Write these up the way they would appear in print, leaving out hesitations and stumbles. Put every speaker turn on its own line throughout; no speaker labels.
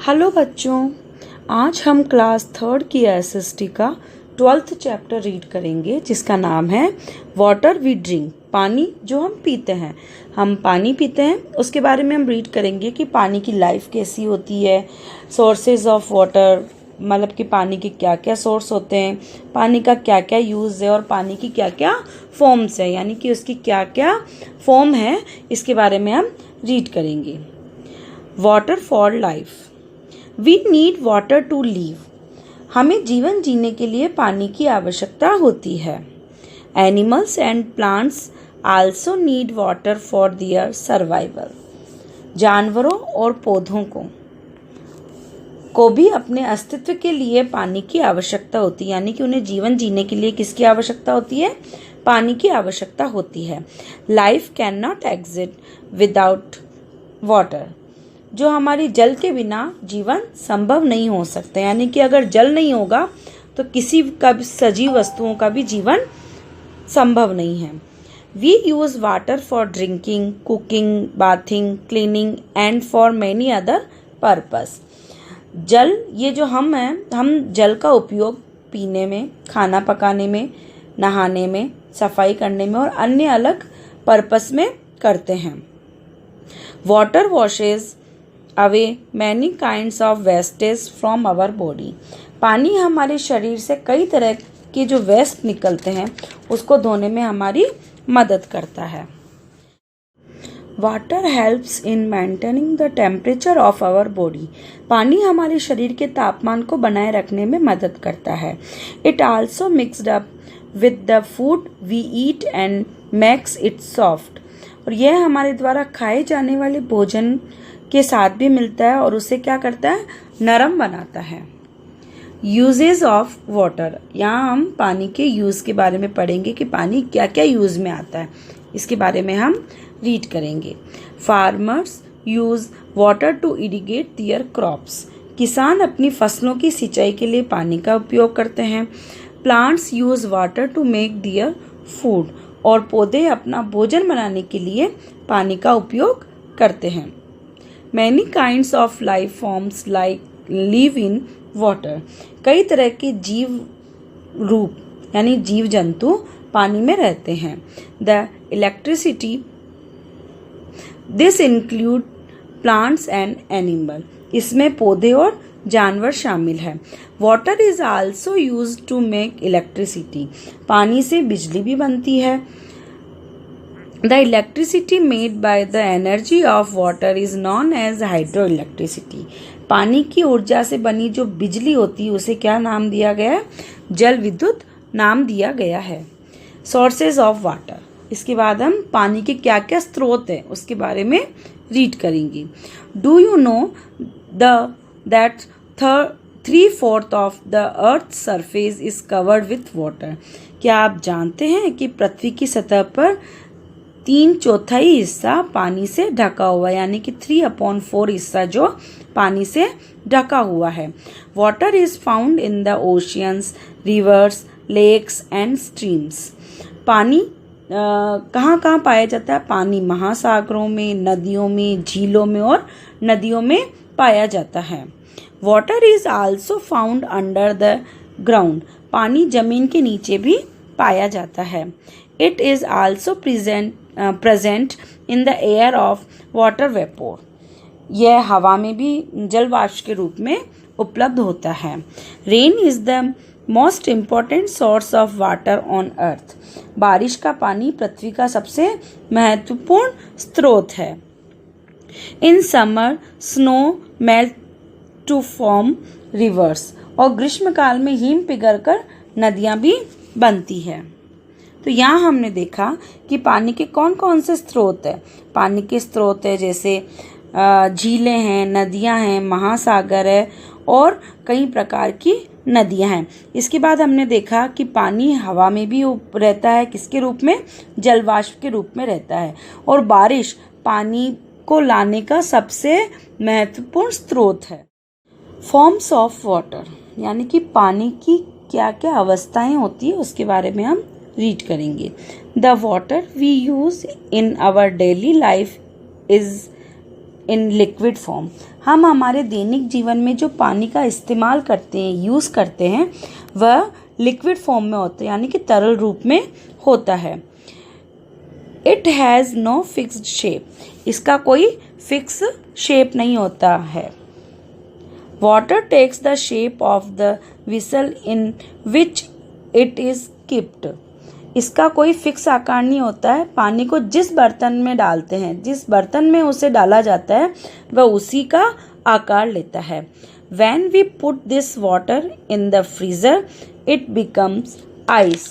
Hello बच्चों, आज हम क्लास थर्ड की एसएसटी का 12th चैप्टर रीड करेंगे जिसका नाम है वाटर वी ड्रिंक। पानी जो हम पीते हैं, उसके बारे में हम रीड करेंगे कि पानी की लाइफ कैसी होती है, सोर्सेज ऑफ वाटर मतलब कि पानी के क्या क्या सोर्स होते हैं, पानी का क्या क्या यूज़ है और पानी की क्या क्या फॉर्म्स है, यानी कि उसकी क्या क्या फॉर्म है, इसके बारे में हम रीड करेंगे। Water for life. We need water to live. हमें जीवन जीने के लिए पानी की आवश्यकता होती है। Animals and plants also need water for their survival. जानवरों और पौधों को भी अपने अस्तित्व के लिए पानी की आवश्यकता होती है, यानी कि उन्हें जीवन जीने के लिए किसकी आवश्यकता होती है? पानी की आवश्यकता होती है। Life can not exist without water. जो हमारी जल के बिना जीवन संभव नहीं हो सकता, यानी कि अगर जल नहीं होगा तो किसी का भी सजीव वस्तुओं का भी जीवन संभव नहीं है। We use water for drinking, cooking, bathing, cleaning and for many other purpose. जल, ये जो हम जल का उपयोग पीने में, खाना पकाने में, नहाने में, सफाई करने में और अन्य अलग पर्पस में करते हैं। Water washes away many kinds of wastage from our body. पानी हमारे शरीर से कई तरह के जो वेस्ट निकलते हैं उसको धोने में हमारी मदद करता है। Water helps in maintaining the temperature of our body. पानी हमारे शरीर के तापमान को बनाए रखने में मदद करता है। It also mixed up with the food we eat and makes it soft. और यह हमारे द्वारा खाए जाने वाले भोजन के साथ भी मिलता है और उसे क्या करता है? नरम बनाता है। Uses of water. यहाँ हम पानी के यूज़ के बारे में पढ़ेंगे कि पानी क्या क्या यूज़ में आता है, इसके बारे में हम रीड करेंगे। Farmers use water to irrigate their crops. किसान अपनी फसलों की सिंचाई के लिए पानी का उपयोग करते हैं। Plants use water to make their food. और पौधे अपना भोजन बनाने के लिए पानी का उपयोग करते हैं। Many kinds of life forms like live in water. कई तरह के जीव रूप यानी जीव जंतु पानी में रहते हैं। The electricity, this include plants and animal. इसमें पौधे और जानवर शामिल है। Water is also used to make electricity. पानी से बिजली भी बनती है। The electricity made by the energy of water is known as hydroelectricity. पानी की ऊर्जा से बनी जो बिजली होती है उसे क्या नाम दिया गया है? जल विद्युत नाम दिया गया है। Sources of water. इसके बाद हम पानी के क्या क्या स्रोत हैं उसके बारे में रीड करेंगे। Do you know that 3/4 of the earth surface is covered with water. क्या आप जानते हैं कि पृथ्वी की सतह पर 3/4 हिस्सा पानी से ढका हुआ है, यानी कि 3/4 हिस्सा जो पानी से ढका हुआ है। Water is found in the oceans, rivers, lakes and streams. पानी कहाँ कहाँ पाया जाता है? पानी महासागरों में, नदियों में, झीलों में और नदियों में पाया जाता है। Water is also found under the ground. पानी जमीन के नीचे भी पाया जाता है। It is also present in the air of water vapour. यह हवा में भी जल वाष्प के रूप में उपलब्ध होता है। Rain is the most important source of water on earth. बारिश का पानी पृथ्वी का सबसे महत्वपूर्ण स्रोत है। In summer snow melt to form rivers. और ग्रीष्म काल में हिम पिघलकर नदियां भी बनती है। तो यहाँ हमने देखा कि पानी के कौन कौन से स्रोत है। पानी के स्रोत है जैसे झीलें हैं, नदियाँ हैं, महासागर है और कई प्रकार की नदियाँ हैं। इसके बाद हमने देखा कि पानी हवा में भी रहता है, किसके रूप में? जलवाष्प के रूप में रहता है। और बारिश पानी को लाने का सबसे महत्वपूर्ण स्रोत है। फॉर्म्स ऑफ वाटर, यानी कि पानी की क्या क्या अवस्थाएं होती है उसके बारे में हम रीड करेंगे। The water we use in our daily life is in liquid form. हम हमारे दैनिक जीवन में जो पानी का इस्तेमाल करते हैं, यूज़ करते हैं, वह लिक्विड फॉर्म में होता है, यानी कि तरल रूप में होता है। It has no fixed shape, इसका कोई फिक्स शेप नहीं होता है। Water takes the shape of the vessel in which it is keeped, इसका कोई फिक्स आकार नहीं होता है। पानी को जिस बर्तन में डालते हैं, जिस बर्तन में उसे डाला जाता है, वह उसी का आकार लेता है। When we put this water in the freezer, it becomes ice.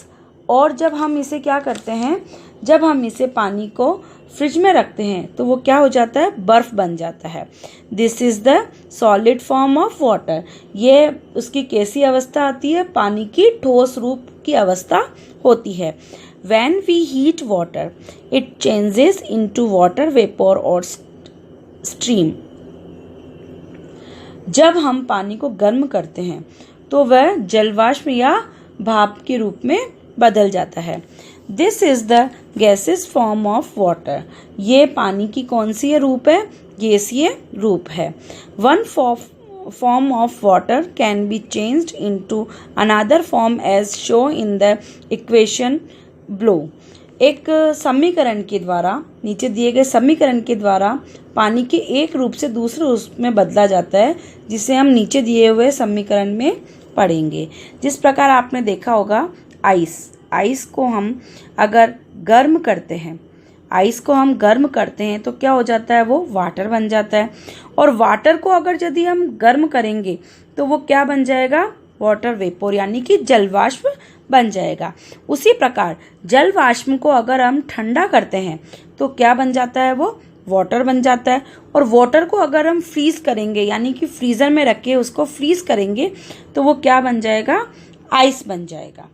और जब हम इसे क्या करते हैं, जब हम इसे पानी को फ्रिज में रखते हैं तो वो क्या हो जाता है, बर्फ बन जाता है। This is the solid form of water, ये उसकी कैसी अवस्था आती है, पानी की ठोस रूप की अवस्था होती है। When we heat water, it changes into water vapor or steam. जब हम पानी को गर्म करते हैं तो वह जलवाष्प या भाप के रूप में बदल जाता है। This is the gases form of water, ये पानी की कौन सी रूप है, गैसीय रूप है। One form of water can be changed into another form as shown in the equation below. एक समीकरण के द्वारा, नीचे दिए गए समीकरण के द्वारा पानी के एक रूप से दूसरे रूप में बदला जाता है, जिसे हम नीचे दिए हुए समीकरण में पढ़ेंगे। जिस प्रकार आपने देखा होगा आइस को हम अगर गर्म करते हैं, आइस को हम गर्म करते हैं तो क्या हो जाता है, वो वाटर बन जाता है। और वाटर को अगर यदि हम गर्म करेंगे तो वो क्या बन जाएगा, वाटर वेपोर, यानी कि जलवाष्प बन जाएगा। उसी प्रकार जलवाष्प को अगर हम ठंडा करते हैं तो क्या बन जाता है, वो वाटर बन जाता है। और वाटर को अगर हम फ्रीज करेंगे, यानी कि फ्रीजर में रख के उसको फ्रीज करेंगे तो वो क्या बन जाएगा, आइस बन जाएगा।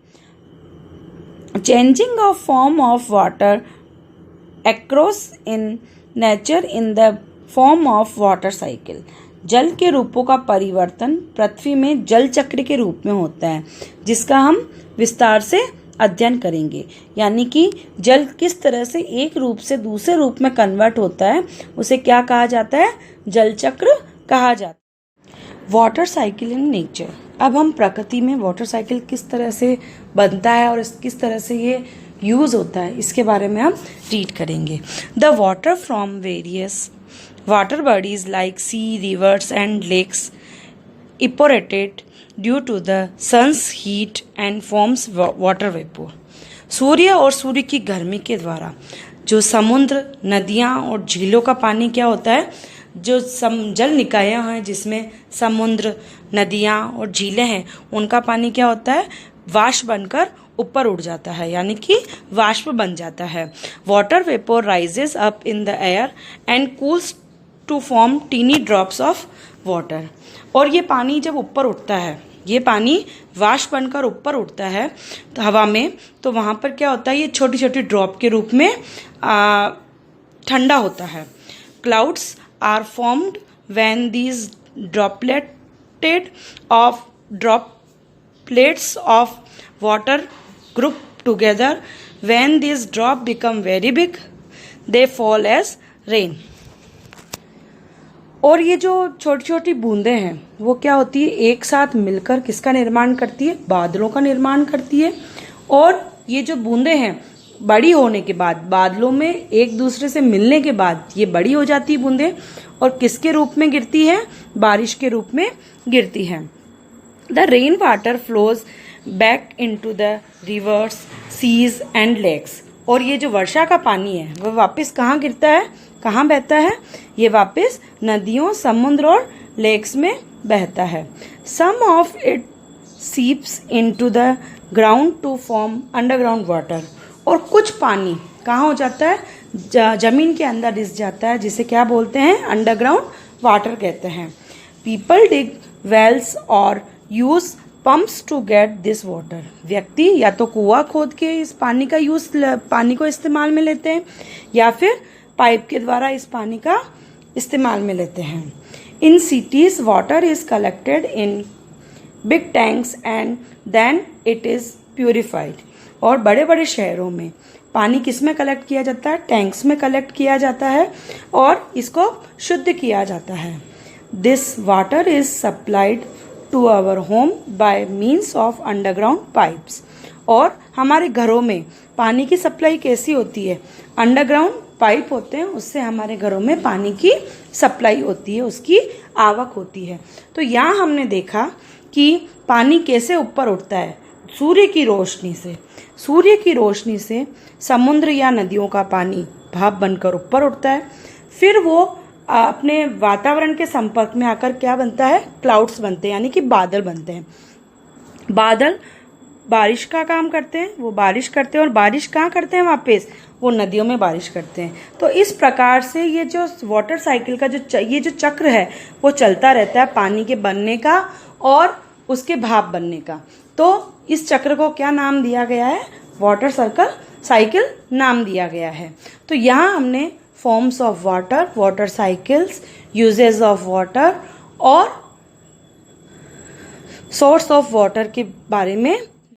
Changing of form of water across in nature in the form of water cycle, जल के रूपों का परिवर्तन पृथ्वी में जल चक्र के रूप में होता है, जिसका हम विस्तार से अध्ययन करेंगे। यानी कि जल किस तरह से एक रूप से दूसरे रूप में कन्वर्ट होता है, उसे क्या कहा जाता है, जल चक्र कहा जाता है। वाटर साइकिल इन नेचर, अब हम प्रकृति में वाटर साइकिल किस तरह से बनता है और किस तरह से ये यूज होता है, इसके बारे में हम रीड करेंगे। The water from various water bodies like sea, rivers and lakes evaporated due to the sun's heat and forms water vapour. सूर्य और सूर्य की गर्मी के द्वारा जो समुद्र, नदियाँ और झीलों का पानी क्या होता है, जो जल निकायाँ हैं जिसमें समुद्र, नदियाँ और झीलें हैं, उनका पानी क्या होता है, वाष्प बनकर ऊपर उड़ जाता है, यानी कि वाष्प बन जाता है। Water vapour rises up in the air and cools to form tiny drops of water. और ये पानी जब ऊपर उठता है, ये पानी वाष्प बनकर ऊपर उठता है तो हवा में, तो वहाँ पर क्या होता है, ये छोटी छोटी ड्रॉप के रूप में ठंडा होता है। Clouds are formed when these droplets of water group together. When these drops become very big, they fall as rain. और ये जो छोटी छोटी बूंदें हैं वो क्या होती है, एक साथ मिलकर किसका निर्माण करती है, बादलों का निर्माण करती है। और ये जो बूंदें हैं बड़ी होने के बाद, बादलों में एक दूसरे से मिलने के बाद ये बड़ी हो जाती है बूंदें, और किसके रूप में गिरती है, बारिश के रूप में गिरती है। The rain water flows back into the rivers, seas and lakes. और ये जो वर्षा का पानी है वह वापस कहाँ गिरता है, कहाँ बहता है, ये वापस नदियों, समुद्र और लेक्स में बहता है। Some of it seeps into the ground to form underground water. और कुछ पानी कहाँ हो जाता है, जमीन के अंदर रिस जाता है, जिसे क्या बोलते हैं, अंडरग्राउंड वाटर कहते हैं। पीपल डिग वेल्स और use pumps to get this water. व्यक्ति या तो कुआं खोद के इस पानी का पानी को इस्तेमाल में लेते हैं, या फिर पाइप के द्वारा इस पानी का इस्तेमाल में लेते हैं। In cities water is collected in big tanks and then it is purified. और बड़े बड़े शहरों में पानी किस में कलेक्ट किया जाता है? टैंक्स में कलेक्ट किया जाता है और इसको शुद्ध किया जाता है। This water is supplied to our home by means of underground pipes. और हमारे घरों में पानी की सप्लाई कैसी होती है? अंडरग्राउंड पाइप होते हैं, उससे हमारे घरों में पानी की सप्लाई होती है, उसकी आवक होती है। तो यहाँ हमने देखा कि पानी कैसे ऊपर उठता है, सूर्य की रोशनी से। सूर्य की रोशनी से समुद्र या नदियों का पानी भाप बनकर ऊपर उठता है, फिर वो अपने वातावरण के संपर्क में आकर क्या बनता है? क्लाउड्स बनते हैं, यानी कि बादल बनते हैं। बादल बारिश का काम करते हैं, वो बारिश करते हैं और बारिश कहाँ करते हैं? वापस वो नदियों में बारिश करते हैं। तो इस प्रकार से ये जो वाटर साइकिल का ये जो चक्र है वो चलता रहता है, पानी के बनने का और उसके भाप बनने का। तो इस चक्र को क्या नाम दिया गया है? वाटर साइकिल नाम दिया गया है। तो यहाँ हमने forms of water, water cycles, uses of water और सोर्स ऑफ वाटर के बारे में